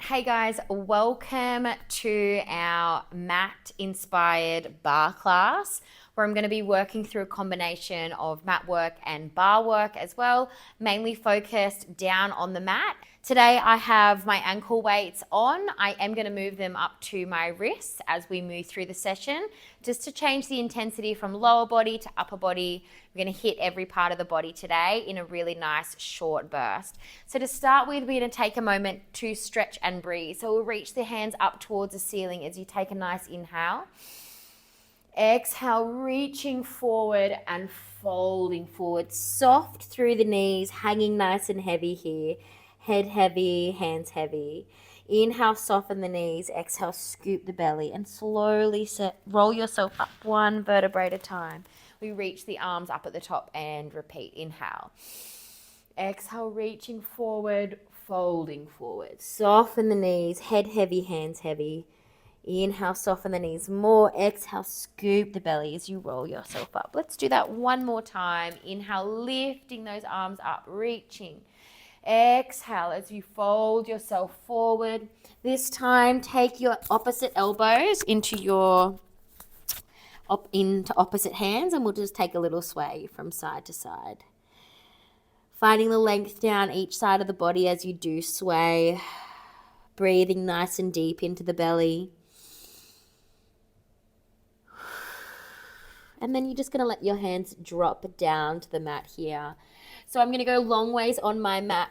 Hey guys, welcome to our mat inspired barre class where I'm going to be working through a combination of mat work and barre work as well, mainly focused down on the mat. Today I have my ankle weights on. I am going to move them up to my wrists as we move through the session, just to change the intensity from lower body to upper body. We're going to hit every part of the body today in a really nice short burst. So to start with, we're going to take a moment to stretch and breathe. So we'll reach the hands up towards the ceiling as you take a nice inhale. Exhale, reaching forward and folding forward, soft through the knees, hanging nice and heavy here. Head heavy, hands heavy. Inhale, soften the knees. Exhale, scoop the belly and slowly roll yourself up one vertebrae at a time. We reach the arms up at the top and repeat. Inhale. Exhale, reaching forward, folding forward. Soften the knees, head heavy, hands heavy. Inhale, soften the knees more. Exhale, scoop the belly as you roll yourself up. Let's do that one more time. Inhale, lifting those arms up, reaching. Exhale as you fold yourself forward. This time, take your opposite elbows into opposite hands, and we'll just take a little sway from side to side. Finding the length down each side of the body as you do sway. Breathing nice and deep into the belly. And then you're just going to let your hands drop down to the mat here. So I'm going to go long ways on my mat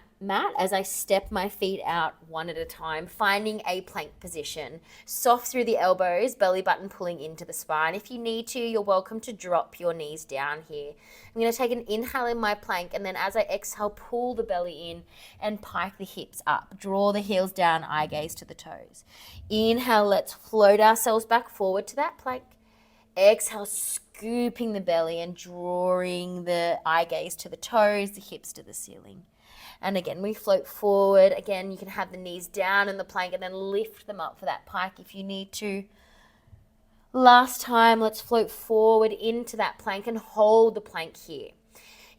as I step my feet out one at a time, finding a plank position. Soft through the elbows, belly button pulling into the spine. If you need to, you're welcome to drop your knees down here. I'm going to take an inhale in my plank, and then as I exhale, pull the belly in and pike the hips up. Draw the heels down, eye gaze to the toes. Inhale, let's float ourselves back forward to that plank. Exhale, scooping the belly and drawing the eye gaze to the toes, the hips to the ceiling. And again, we float forward. Again, you can have the knees down in the plank and then lift them up for that pike if you need to. Last time, let's float forward into that plank and hold the plank here.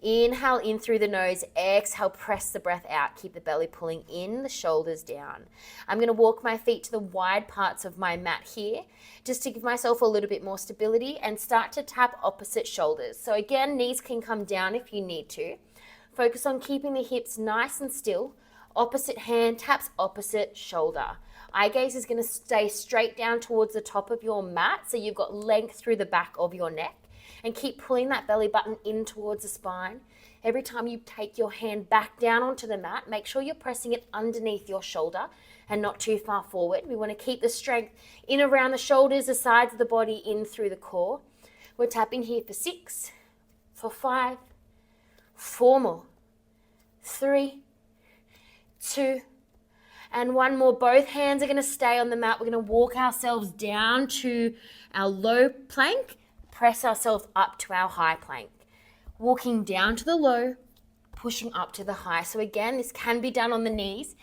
Inhale in through the nose, exhale, press the breath out. Keep the belly pulling in, the shoulders down. I'm going to walk my feet to the wide parts of my mat here, just to give myself a little bit more stability, and start to tap opposite shoulders. So again, knees can come down if you need to. Focus on keeping the hips nice and still. Opposite hand taps opposite shoulder. Eye gaze is going to stay straight down towards the top of your mat, so you've got length through the back of your neck. And keep pulling that belly button in towards the spine. Every time you take your hand back down onto the mat, make sure you're pressing it underneath your shoulder and not too far forward. We want to keep the strength in around the shoulders, the sides of the body, in through the core. We're tapping here for 6, for 5, 4 more, 3, 2, and 1 more. Both hands are going to stay on the mat. We're going to walk ourselves down to our low plank. Press ourselves up to our high plank. Walking down to the low, pushing up to the high. So again, this can be done on the knees.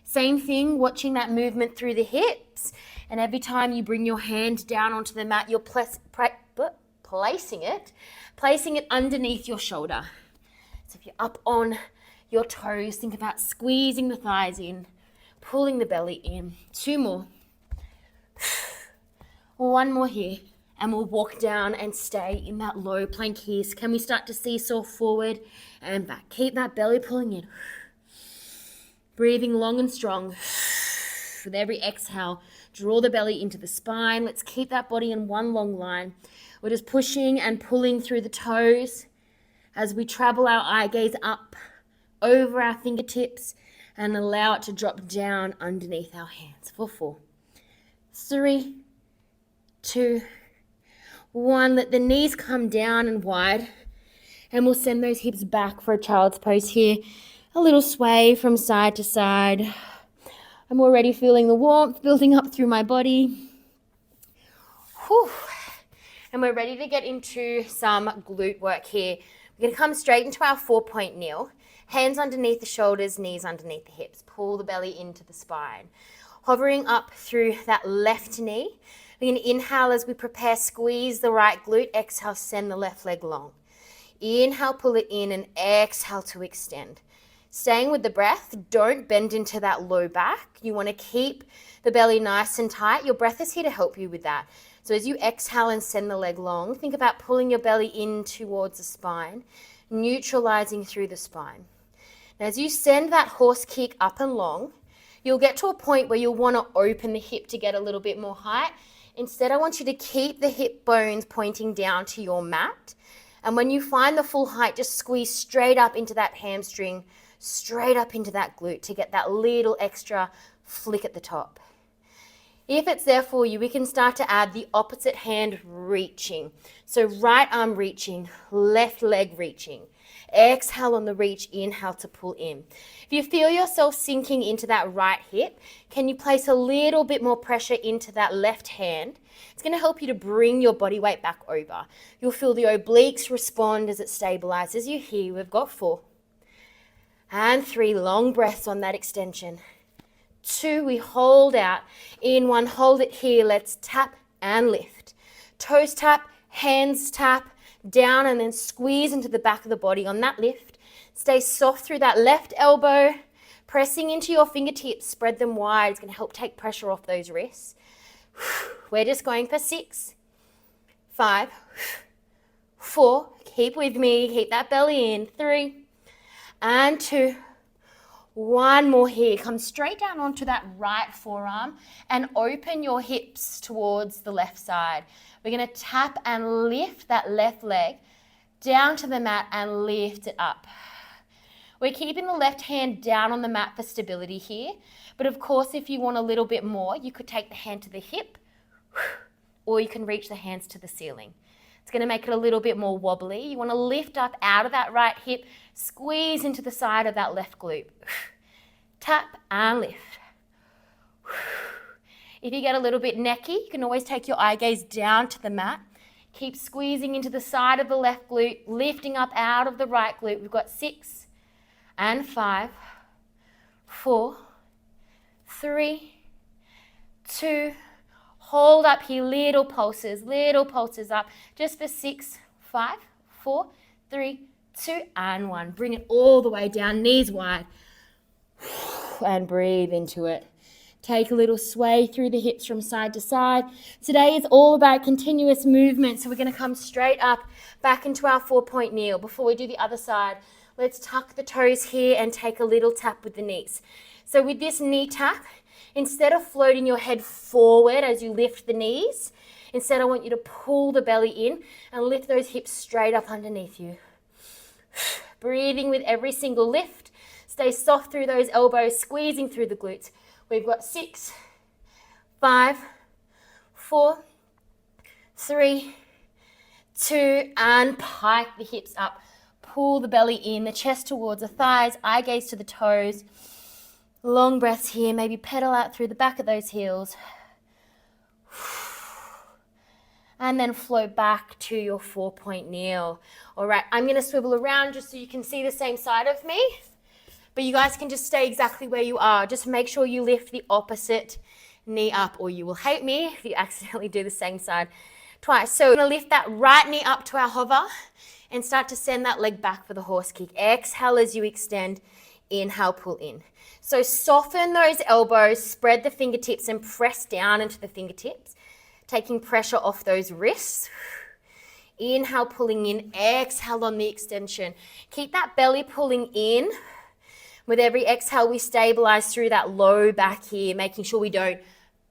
Same thing, watching that movement through the hips. And every time you bring your hand down onto the mat, you're placing it underneath your shoulder. So if you're up on your toes, think about squeezing the thighs in, pulling the belly in. 2 more. 1 more here. And we'll walk down and stay in that low plank here. So can we start to seesaw forward and back? Keep that belly pulling in. Breathing long and strong. With every exhale, draw the belly into the spine. Let's keep that body in one long line. We're just pushing and pulling through the toes as we travel our eye gaze up over our fingertips and allow it to drop down underneath our hands. For 4, 3, 2, 1, let the knees come down and wide, and we'll send those hips back for a child's pose here. A little sway from side to side. I'm already feeling the warmth building up through my body. Whew. And we're ready to get into some glute work here. We're going to come straight into our 4-point kneel. Hands underneath the shoulders, knees underneath the hips. Pull the belly into the spine. Hovering up through that left knee. We're going to inhale as we prepare, squeeze the right glute. Exhale, send the left leg long. Inhale, pull it in, and exhale to extend. Staying with the breath, don't bend into that low back. You want to keep the belly nice and tight. Your breath is here to help you with that. So as you exhale and send the leg long, think about pulling your belly in towards the spine, neutralizing through the spine. Now as you send that horse kick up and long, you'll get to a point where you'll want to open the hip to get a little bit more height. Instead, I want you to keep the hip bones pointing down to your mat. And when you find the full height, just squeeze straight up into that hamstring, straight up into that glute to get that little extra flick at the top. If it's there for you, we can start to add the opposite hand reaching. So right arm reaching, left leg reaching. Exhale on the reach, inhale to pull in. If you feel yourself sinking into that right hip, can you place a little bit more pressure into that left hand? It's going to help you to bring your body weight back over. You'll feel the obliques respond as it stabilizes you here. We've got 4. And 3, long breaths on that extension. 2, we hold out. In 1, hold it here. Let's tap and lift. Toes tap, hands tap, down and then squeeze into the back of the body on that lift. Stay soft through that left elbow, pressing into your fingertips, spread them wide. It's going to help take pressure off those wrists. We're just going for 6, 5, 4, keep with me, keep that belly in, 3, and 2, 1 more here. Come straight down onto that right forearm and open your hips towards the left side. We're going to tap and lift that left leg down to the mat and lift it up. We're keeping the left hand down on the mat for stability here. But of course, if you want a little bit more, you could take the hand to the hip or you can reach the hands to the ceiling. It's going to make it a little bit more wobbly. You want to lift up out of that right hip, squeeze into the side of that left glute. Tap and lift. If you get a little bit necky, you can always take your eye gaze down to the mat. Keep squeezing into the side of the left glute, lifting up out of the right glute. We've got 6 and 5, 4, 3, 2, hold up here, little pulses up, just for 6, 5, 4, 3, 2, and 1. Bring it all the way down, knees wide, and breathe into it. Take a little sway through the hips from side to side. Today is all about continuous movement, so we're going to come straight up, back into our 4-point kneel. Before we do the other side, let's tuck the toes here and take a little tap with the knees. So with this knee tap, instead of floating your head forward as you lift the knees, instead I want you to pull the belly in and lift those hips straight up underneath you. Breathing with every single lift. Stay soft through those elbows, squeezing through the glutes. We've got 6, 5, 4, 3, 2, and pike the hips up. Pull the belly in, the chest towards the thighs, eye gaze to the toes. Long breaths here, maybe pedal out through the back of those heels. And then flow back to your 4-point kneel. All right, I'm going to swivel around just so you can see the same side of me. But you guys can just stay exactly where you are. Just make sure you lift the opposite knee up, or you will hate me if you accidentally do the same side twice. So we're going to lift that right knee up to our hover and start to send that leg back for the horse kick. Exhale as you extend. Inhale, pull in. So soften those elbows, spread the fingertips and press down into the fingertips, taking pressure off those wrists. Inhale, pulling in. Exhale on the extension. Keep that belly pulling in. With every exhale, we stabilize through that low back here, making sure we don't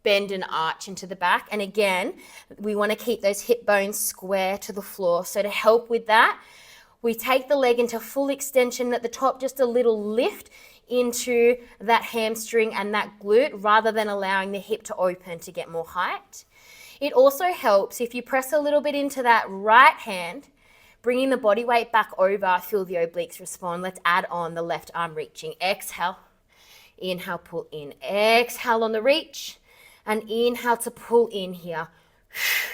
bend and arch into the back. And again, we want to keep those hip bones square to the floor. So to help with that, we take the leg into full extension at the top, just a little lift into that hamstring and that glute rather than allowing the hip to open to get more height. It also helps if you press a little bit into that right hand, bringing the body weight back over, feel the obliques respond. Let's add on the left arm reaching. Exhale, inhale, pull in. Exhale on the reach and inhale to pull in here.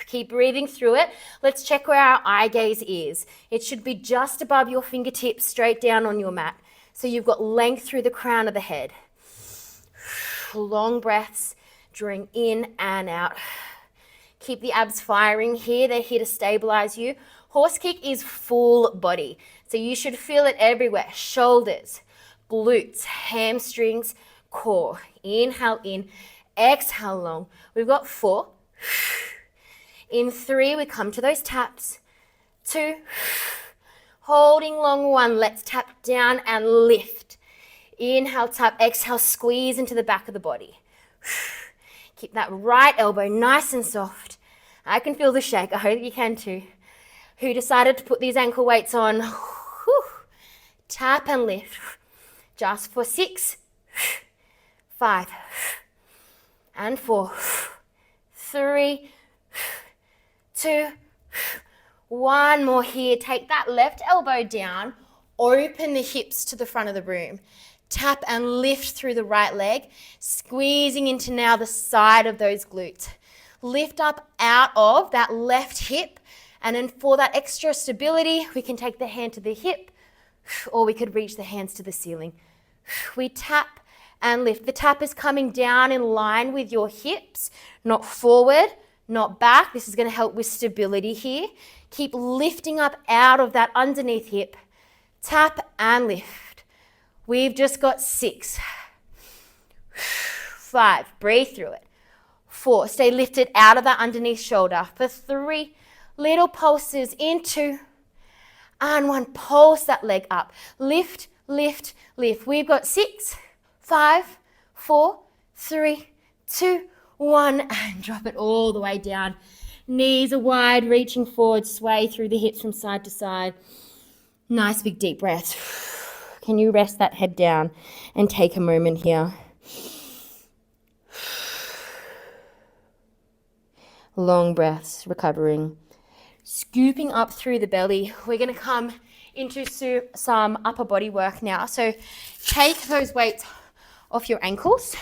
Keep breathing through it. Let's check where our eye gaze is. It should be just above your fingertips, straight down on your mat. So you've got length through the crown of the head. Long breaths, drawing in and out. Keep the abs firing here. They're here to stabilize you. Horse kick is full body, so you should feel it everywhere. Shoulders, glutes, hamstrings, core. Inhale in, exhale long. We've got 4. In 3, we come to those taps. 2, holding long 1. Let's tap down and lift. Inhale, tap, exhale, squeeze into the back of the body. Keep that right elbow nice and soft. I can feel the shake. I hope you can too. Who decided to put these ankle weights on? Tap and lift. Just for 6, 5, and 4, 3, 2, 1 more here. Take that left elbow down. Open the hips to the front of the room. Tap and lift through the right leg, squeezing into now the side of those glutes. Lift up out of that left hip, and then for that extra stability, we can take the hand to the hip, or we could reach the hands to the ceiling. We tap and lift. The tap is coming down in line with your hips, not forward, not back. This is going to help with stability here. Keep lifting up out of that underneath hip. Tap and lift. We've just got 6, 5, breathe through it. 4, stay lifted out of that underneath shoulder. For 3, little pulses in 2, and 1, pulse that leg up. Lift, lift, lift. We've got 6, 5, 4, 3, 2, 1, and drop it all the way down. Knees are wide, reaching forward, sway through the hips from side to side. Nice big deep breaths. Can you rest that head down and take a moment here? Long breaths, recovering. Scooping up through the belly. We're going to come into some upper body work now. So take those weights off your ankles,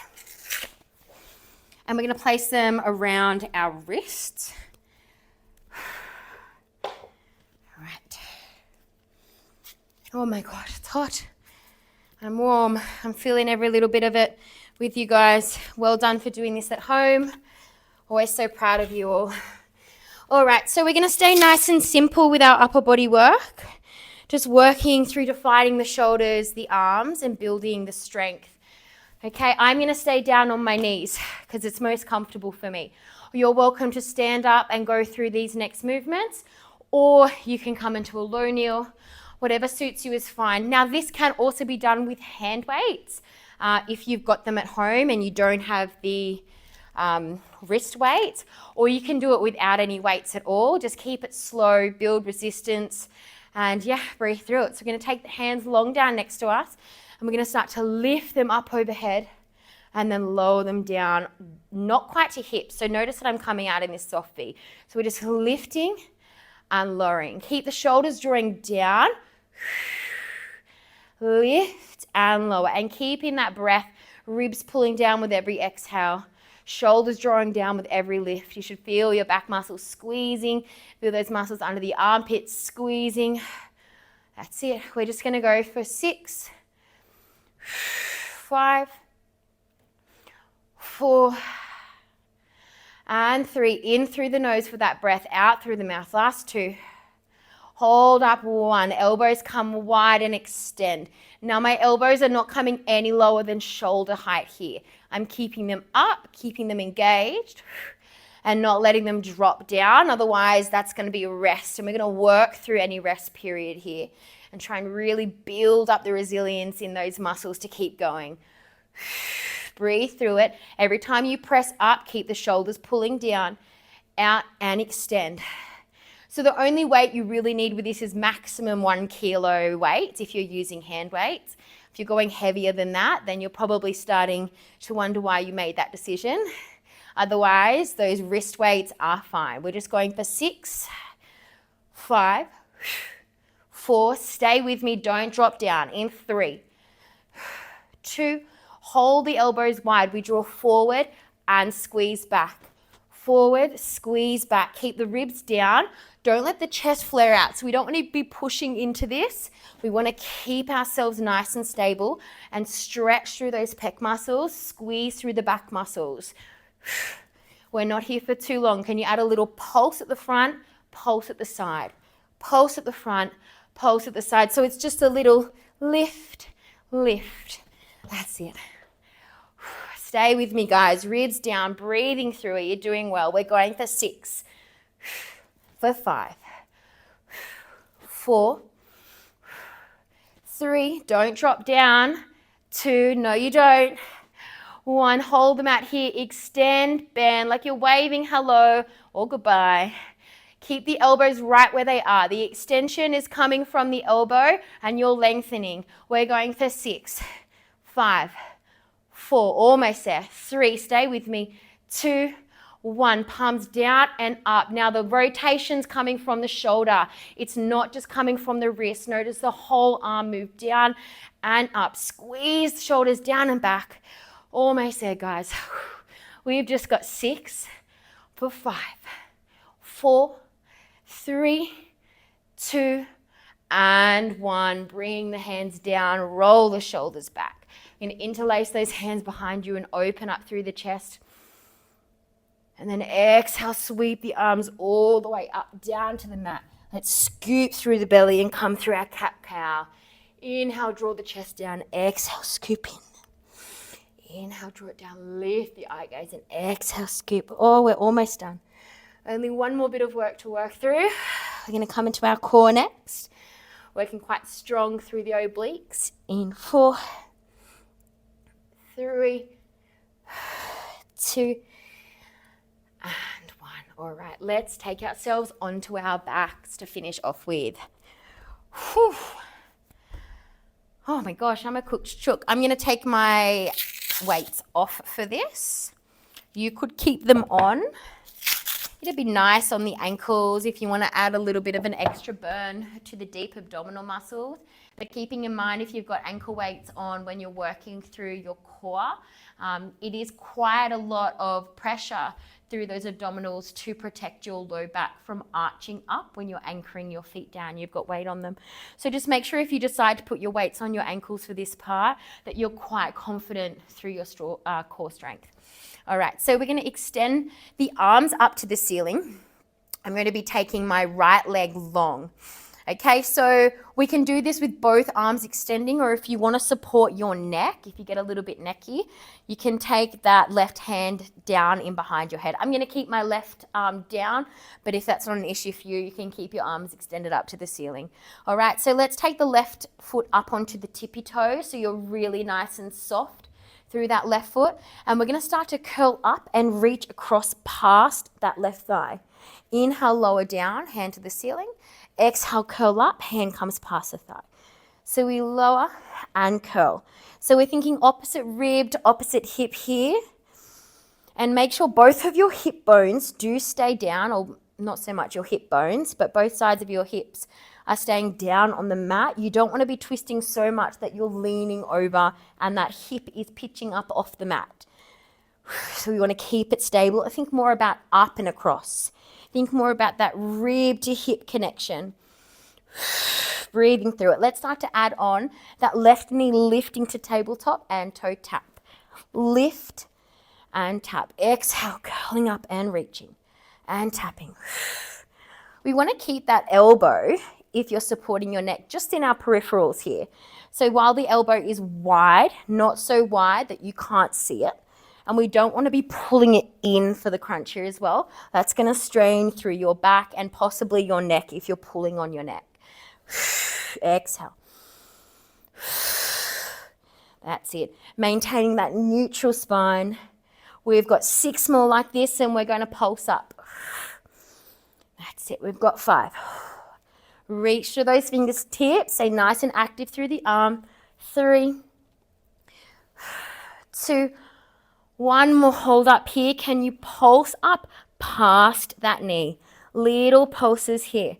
and we're going to place them around our wrists. All right. Oh my God, it's hot. I'm warm. I'm feeling every little bit of it with you guys. Well done for doing this at home. Always so proud of you all. All right, so we're going to stay nice and simple with our upper body work. Just working through defining the shoulders, the arms, and building the strength. Okay, I'm going to stay down on my knees because it's most comfortable for me. You're welcome to stand up and go through these next movements, or you can come into a low kneel. Whatever suits you is fine. Now, this can also be done with hand weights. If you've got them at home and you don't have the wrist weights, or you can do it without any weights at all. Just keep it slow, build resistance, and yeah, breathe through it. So we're going to take the hands long down next to us, and we're going to start to lift them up overhead and then lower them down, not quite to hips. So notice that I'm coming out in this soft V. So we're just lifting and lowering. Keep the shoulders drawing down. Lift and lower, and keeping that breath, ribs pulling down with every exhale, shoulders drawing down with every lift. You should feel your back muscles squeezing, feel those muscles under the armpits squeezing. That's it. We're just going to go for 6, 5, 4, and 3. In through the nose for that breath, out through the mouth. Last 2. Hold up 1. Elbows come wide and extend. Now my elbows are not coming any lower than shoulder height here. I'm keeping them up, keeping them engaged, and not letting them drop down. Otherwise, that's going to be a rest. And we're going to work through any rest period here and try and really build up the resilience in those muscles to keep going. Breathe through it. Every time you press up, keep the shoulders pulling down, out, and extend. So the only weight you really need with this is maximum 1 kilo weight if you're using hand weights. If you're going heavier than that, then you're probably starting to wonder why you made that decision. Otherwise, those wrist weights are fine. We're just going for 6, 5, 4. Stay with me. Don't drop down. In 3, 2. Hold the elbows wide. We draw forward and squeeze back. Forward, squeeze back. Keep the ribs down. Don't let the chest flare out. So we don't want to be pushing into this. We want to keep ourselves nice and stable and stretch through those pec muscles, squeeze through the back muscles. We're not here for too long. Can you add a little pulse at the front, pulse at the side, pulse at the front, pulse at the side? So it's just a little lift, lift. That's it. Stay with me, guys. Ribs down, breathing through it. You're doing well. We're going for 6, for 5, 4, 3. Don't drop down. 2. No, you don't. 1. Hold the mat here. Extend, bend like you're waving hello or goodbye. Keep the elbows right where they are. The extension is coming from the elbow and you're lengthening. We're going for 6, 5, 4, almost there. 3, stay with me. 2, 1, palms down and up. Now the rotation's coming from the shoulder. It's not just coming from the wrist. Notice the whole arm move down and up. Squeeze the shoulders down and back. Almost there, guys. We've just got 6 for 5, 4, 3, 2, and 1. Bring the hands down, roll the shoulders back. You're going to interlace those hands behind you and open up through the chest. And then exhale, sweep the arms all the way up, down to the mat. Let's scoop through the belly and come through our cat-cow. Inhale, draw the chest down. Exhale, scoop in. Inhale, draw it down. Lift the eye gaze and exhale, scoop. Oh, we're almost done. Only one more bit of work to work through. We're going to come into our core next. Working quite strong through the obliques. In 4, 3, 2, and 1. All right, let's take ourselves onto our backs to finish off with. Whew. Oh my gosh, I'm a cooked chook. I'm going to take my weights off for this. You could keep them on. It'd be nice on the ankles if you want to add a little bit of an extra burn to the deep abdominal muscles. But keeping in mind, if you've got ankle weights on when you're working through your core, it is quite a lot of pressure through those abdominals to protect your low back from arching up when you're anchoring your feet down. You've got weight on them. So just make sure if you decide to put your weights on your ankles for this part, that you're quite confident through your core strength. All right, so we're going to extend the arms up to the ceiling. I'm going to be taking my right leg long. Okay, so we can do this with both arms extending, or if you want to support your neck, if you get a little bit necky, you can take that left hand down in behind your head. I'm going to keep my left arm down, but if that's not an issue for you, you can keep your arms extended up to the ceiling. All right, so let's take the left foot up onto the tippy toe so you're really nice and soft through that left foot, and we're going to start to curl up and reach across past that left thigh. Inhale, lower down, hand to the ceiling. Exhale, curl up, hand comes past the thigh. So we lower and curl. So we're thinking opposite rib to opposite hip here, and make sure both of your hip bones do stay down, or not so much your hip bones, but both sides of your hips are staying down on the mat. You don't want to be twisting so much that you're leaning over and that hip is pitching up off the mat. So we want to keep it stable. I think more about up and across. Think more about that rib to hip connection. Breathing through it. Let's start to add on that left knee lifting to tabletop and toe tap. Lift and tap. Exhale, curling up and reaching and tapping. We want to keep that elbow, if you're supporting your neck, just in our peripherals here. So while the elbow is wide, not so wide that you can't see it, and we don't want to be pulling it in for the crunch here as well. That's going to strain through your back and possibly your neck if you're pulling on your neck. Exhale. That's it. Maintaining that neutral spine. We've got 6 more like this, and we're going to pulse up. That's it. We've got 5. Reach through those fingertips. Stay nice and active through the arm. 3, 2, 1 more. Hold up here. Can you pulse up past that knee? Little pulses here.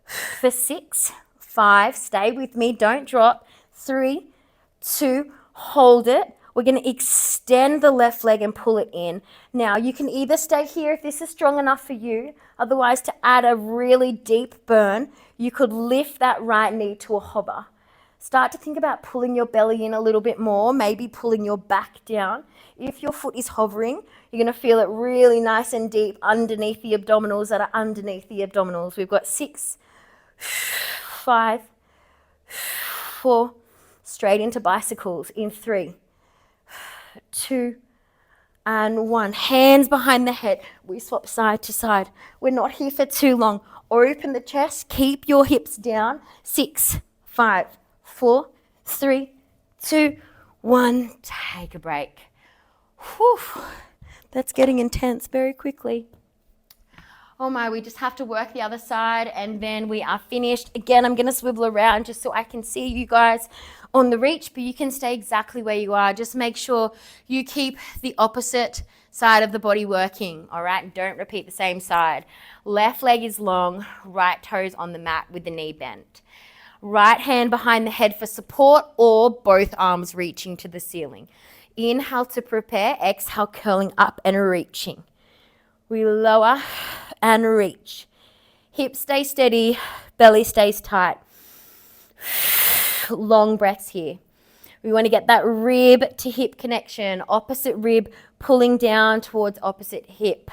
For 6, 5. Stay with me. Don't drop. 3, 2. Hold it. We're going to extend the left leg and pull it in. Now, you can either stay here if this is strong enough for you. Otherwise, to add a really deep burn, you could lift that right knee to a hover. Start to think about pulling your belly in a little bit more, maybe pulling your back down. If your foot is hovering, you're going to feel it really nice and deep underneath the abdominals that are underneath the abdominals. We've got 6, 5, 4, Straight into bicycles in 3, 2, and 1. Hands behind the head. We swap side to side. We're not here for too long. Open the chest. Keep your hips down. 6, 5, 4, 3, 2, 1. Take a break. Whew. That's getting intense very quickly. Oh my, we just have to work the other side and then we are finished. Again, I'm going to swivel around just so I can see you guys on the reach, but you can stay exactly where you are. Just make sure you keep the opposite side of the body working, all right? Don't repeat the same side. Left leg is long, right toes on the mat with the knee bent. Right hand behind the head for support or both arms reaching to the ceiling. Inhale to prepare, exhale curling up and reaching. We lower and reach. Hips stay steady, belly stays tight. Long breaths here. We want to get that rib to hip connection, opposite rib pulling down towards opposite hip,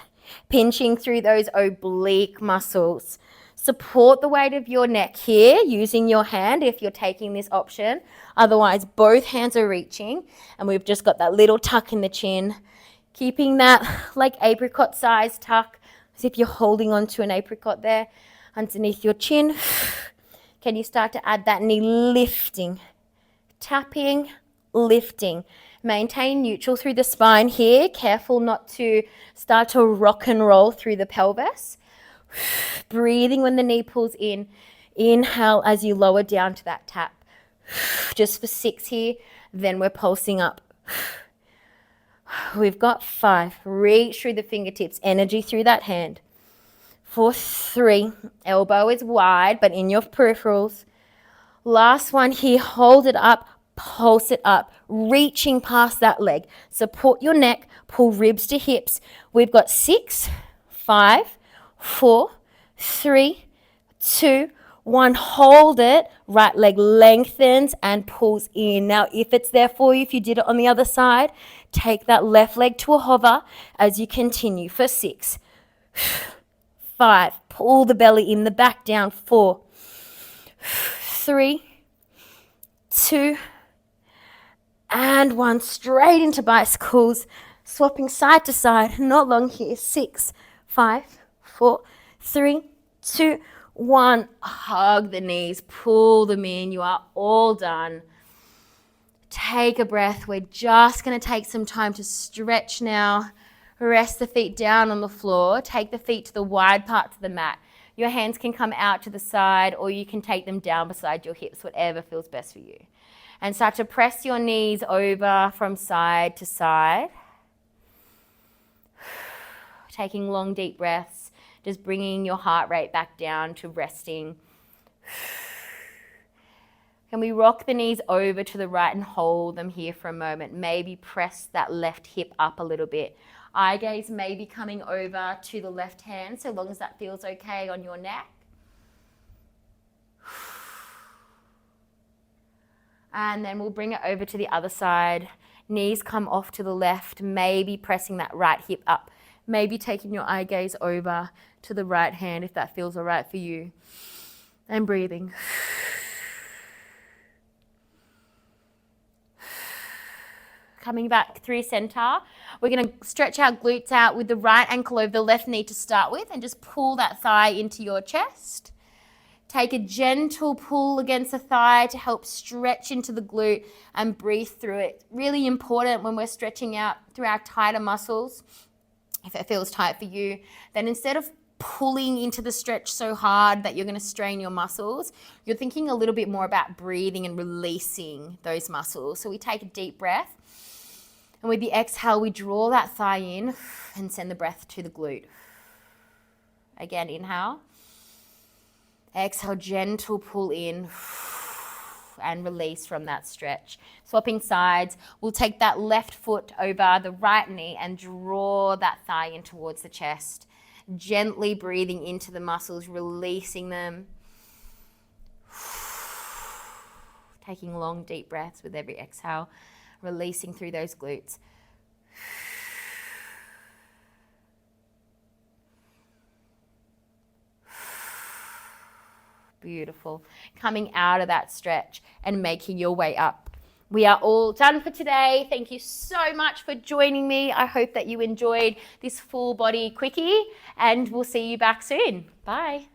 pinching through those oblique muscles. Support the weight of your neck here using your hand if you're taking this option. Otherwise, both hands are reaching and we've just got that little tuck in the chin. Keeping that like apricot size tuck, as if you're holding onto an apricot there underneath your chin. Can you start to add that knee lifting, tapping, lifting. Maintain neutral through the spine here. Careful not to start to rock and roll through the pelvis. Breathing when the knee pulls in. Inhale as you lower down to that tap. Just for 6 here, then we're pulsing up. We've got 5. Reach through the fingertips, energy through that hand. For 3, elbow is wide, but in your peripherals. Last one here, hold it up, pulse it up, reaching past that leg. Support your neck, pull ribs to hips. We've got 6, 5, 4, 3, 2, 1. Hold it. Right leg lengthens and pulls in. Now, if it's there for you, if you did it on the other side, take that left leg to a hover as you continue for 6, 5. Pull the belly in, the back down. 4, 3, 2, and 1. Straight into bicycles, swapping side to side. Not long here. 6, 5, 4, 3, 2, 1. Hug the knees, pull them in. You are all done. Take a breath. We're just going to take some time to stretch now. Rest the feet down on the floor. Take the feet to the wide parts of the mat. Your hands can come out to the side or you can take them down beside your hips, whatever feels best for you. And start to press your knees over from side to side. Taking long, deep breaths. Just bringing your heart rate back down to resting. Can we rock the knees over to the right and hold them here for a moment? Maybe press that left hip up a little bit. Eye gaze may be coming over to the left hand, so long as that feels okay on your neck. And then we'll bring it over to the other side. Knees come off to the left, maybe pressing that right hip up. Maybe taking your eye gaze over to the right hand if that feels all right for you. And breathing. Coming back through center. We're going to stretch our glutes out with the right ankle over the left knee to start with and just pull that thigh into your chest. Take a gentle pull against the thigh to help stretch into the glute and breathe through it. Really important when we're stretching out through our tighter muscles. If it feels tight for you, then instead of pulling into the stretch so hard that you're going to strain your muscles, you're thinking a little bit more about breathing and releasing those muscles. So we take a deep breath. And with the exhale, we draw that thigh in and send the breath to the glute. Again, inhale. Exhale, gentle pull in and release from that stretch. Swapping sides, we'll take that left foot over the right knee and draw that thigh in towards the chest. Gently breathing into the muscles, releasing them. Taking long, deep breaths with every exhale, releasing through those glutes. Beautiful. Coming out of that stretch and making your way up. We are all done for today. Thank you so much for joining me. I hope that you enjoyed this full body quickie, and we'll see you back soon. Bye.